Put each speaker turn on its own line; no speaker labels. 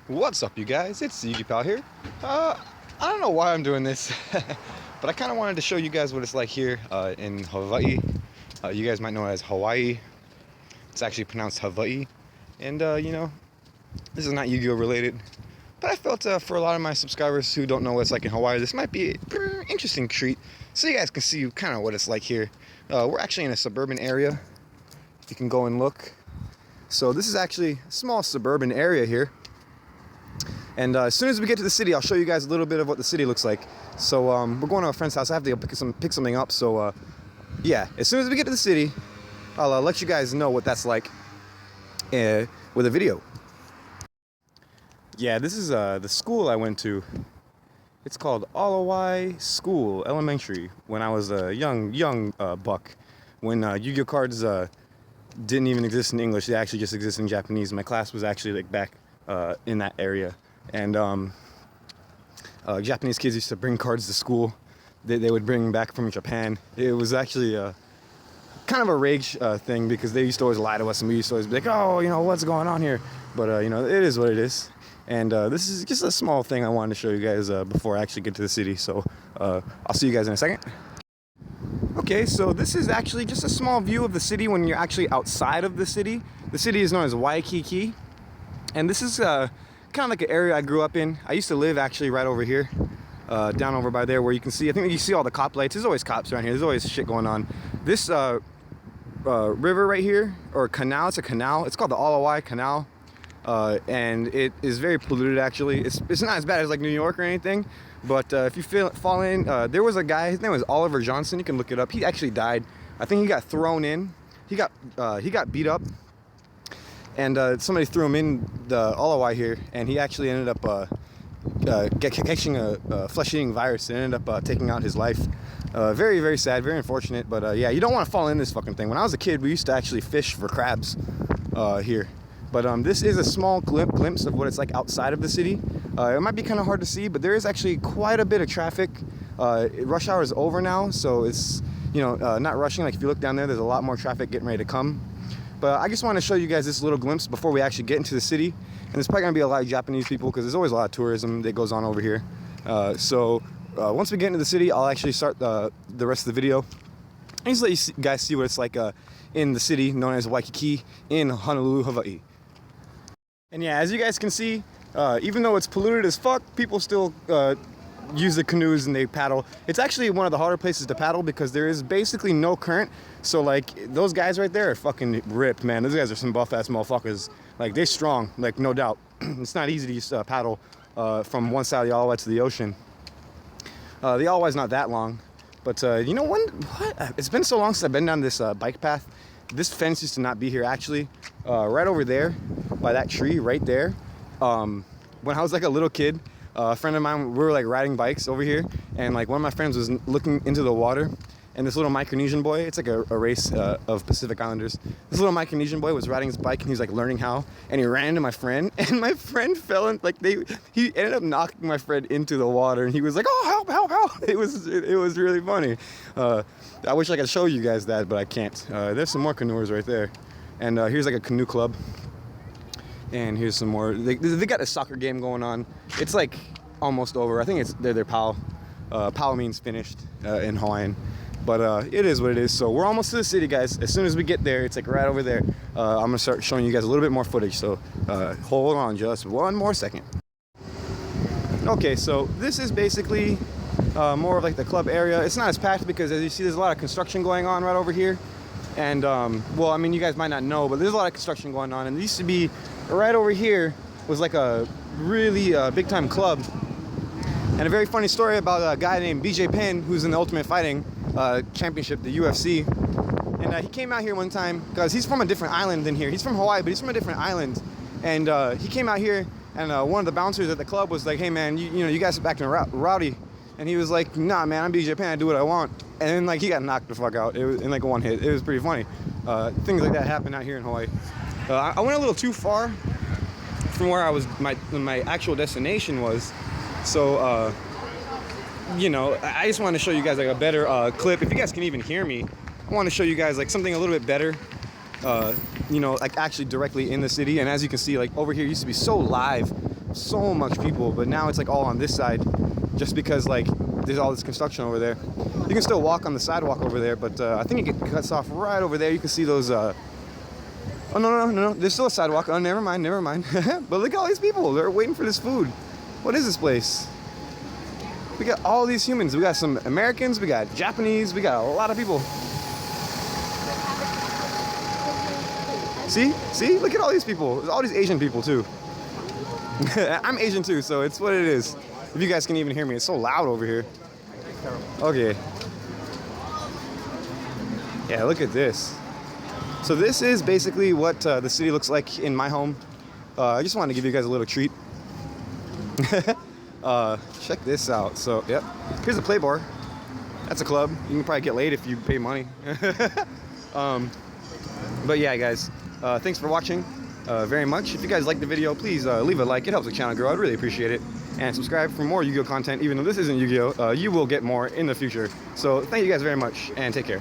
What's up, you guys? It's yugioh here. I don't know why I'm doing this, but I kind of wanted to show you guys what it's like here in Hawaii. You guys might know it as Hawaii. It's actually pronounced Hawaii. And, this is not Yu-Gi-Oh related, but I felt for a lot of my subscribers who don't know what it's like in Hawaii, this might be a pretty interesting treat so you guys can see kind of what it's like here. We're actually in a suburban area. You can go and look. So this is actually a small suburban area here. And as soon as we get to the city, I'll show you guys a little bit of what the city looks like. So we're going to a friend's house. I have to go pick something up. So yeah, as soon as we get to the city, I'll let you guys know what that's like with a video. Yeah, this is the school I went to. It's called Alawai School Elementary. When I was a young buck, when Yu-Gi-Oh cards didn't even exist in English, they actually just exist in Japanese. My class was actually like back in that area. And Japanese kids used to bring cards to school. They would bring them back from Japan. It was actually kind of a rage thing because they used to always lie to us, and we used to always be like, oh, what's going on here? But, it is what it is. And this is just a small thing I wanted to show you guys before I actually get to the city. So I'll see you guys in a second. Okay, so this is actually just a small view of the city when you're actually outside of the city. The city is known as Waikiki. And this is kind of like an area I grew up in. I used to live actually right over here, down over by there where you can see, I think you see all the cop lights. There's always cops around here. There's always shit going on. This river right here, or canal, it's a canal. It's called the Alawai Canal. And it is very polluted actually. It's not as bad as like New York or anything, but if you fall in, there was a guy, his name was Oliver Johnson. You can look it up. He actually died. I think he got thrown in. He got beat up. And somebody threw him in the Alawai here, and he actually ended up catching a flesh-eating virus and ended up taking out his life. Very, very sad, very unfortunate, but yeah, you don't want to fall in this fucking thing. When I was a kid, we used to actually fish for crabs here. But this is a small glimpse of what it's like outside of the city. It might be kind of hard to see, but there is actually quite a bit of traffic. Rush hour is over now, so it's, not rushing. Like if you look down there, there's a lot more traffic getting ready to come. But I just want to show you guys this little glimpse before we actually get into the city. And there's probably going to be a lot of Japanese people because there's always a lot of tourism that goes on over here. So once we get into the city, I'll actually start the rest of the video. And just let you guys see what it's like in the city known as Waikiki in Honolulu, Hawaii. And yeah, as you guys can see, even though it's polluted as fuck, people still use the canoes and they paddle. It's actually one of the harder places to paddle because there is basically no current. So like those guys right there are fucking ripped, man. Those guys are some buff ass motherfuckers. Like they're strong, like no doubt. It's not easy to just paddle from one side of the Alawai to the ocean. The Alawai's not that long, but what? It's been so long since I've been down this bike path. This fence used to not be here actually. Right over there by that tree right there. When I was like a little kid, a friend of mine, we were like riding bikes over here, and like one of my friends was looking into the water, and this little Micronesian boy, it's like a race of Pacific Islanders. This little Micronesian boy was riding his bike, and he was like learning how, and he ran into my friend, and my friend fell in, like he ended up knocking my friend into the water, and he was like, oh, help, help, help. It was really funny. I wish I could show you guys that, but I can't. There's some more canoers right there, and here's like a canoe club. And here's some more. They got a soccer game going on. It's like almost over. I think they're pau. Pau means finished in Hawaiian. But it is what it is. So we're almost to the city, guys. As soon as we get there, it's like right over there. I'm gonna start showing you guys a little bit more footage. So hold on just one more second. Okay, so this is basically more of like the club area. It's not as packed because as you see, there's a lot of construction going on right over here. And well, I mean, you guys might not know, but there's a lot of construction going on. And it used to be right over here was like a really big time club. And a very funny story about a guy named BJ Penn, who's in the Ultimate Fighting Championship, the UFC. And he came out here one time because he's from a different island than here. He's from Hawaii, but he's from a different island. And he came out here, and one of the bouncers at the club was like, hey man, you guys are acting rowdy. And he was like, nah man, I'm BJ Penn, I do what I want. And then like he got knocked the fuck out. It was in like one hit. It was pretty funny. Things like that happen out here in Hawaii. I went a little too far from where I was, my actual destination was. So, I just want to show you guys like a better clip. If you guys can even hear me, I want to show you guys like something a little bit better. Like actually directly in the city. And as you can see, like over here used to be so live, so much people, but now it's like all on this side, just because like there's all this construction over there. You can still walk on the sidewalk over there, but I think it cuts off right over there. You can see those. Oh no, there's still a sidewalk. Oh, never mind. But look at all these people. They're waiting for this food. What is this place? We got all these humans. We got some Americans. We got Japanese. We got a lot of people. See? Look at all these people. There's all these Asian people too. I'm Asian too, so it's what it is. If you guys can even hear me, it's so loud over here. Okay. Yeah, look at this. So this is basically what the city looks like in my home. I just wanted to give you guys a little treat. Check this out. So, yep. Here's a play bar. That's a club. You can probably get laid if you pay money. But yeah, guys. Thanks for watching very much. If you guys like the video, please leave a like. It helps the channel grow. I'd really appreciate it. And subscribe for more Yu-Gi-Oh content. Even though this isn't Yu-Gi-Oh, you will get more in the future. So thank you guys very much, and take care.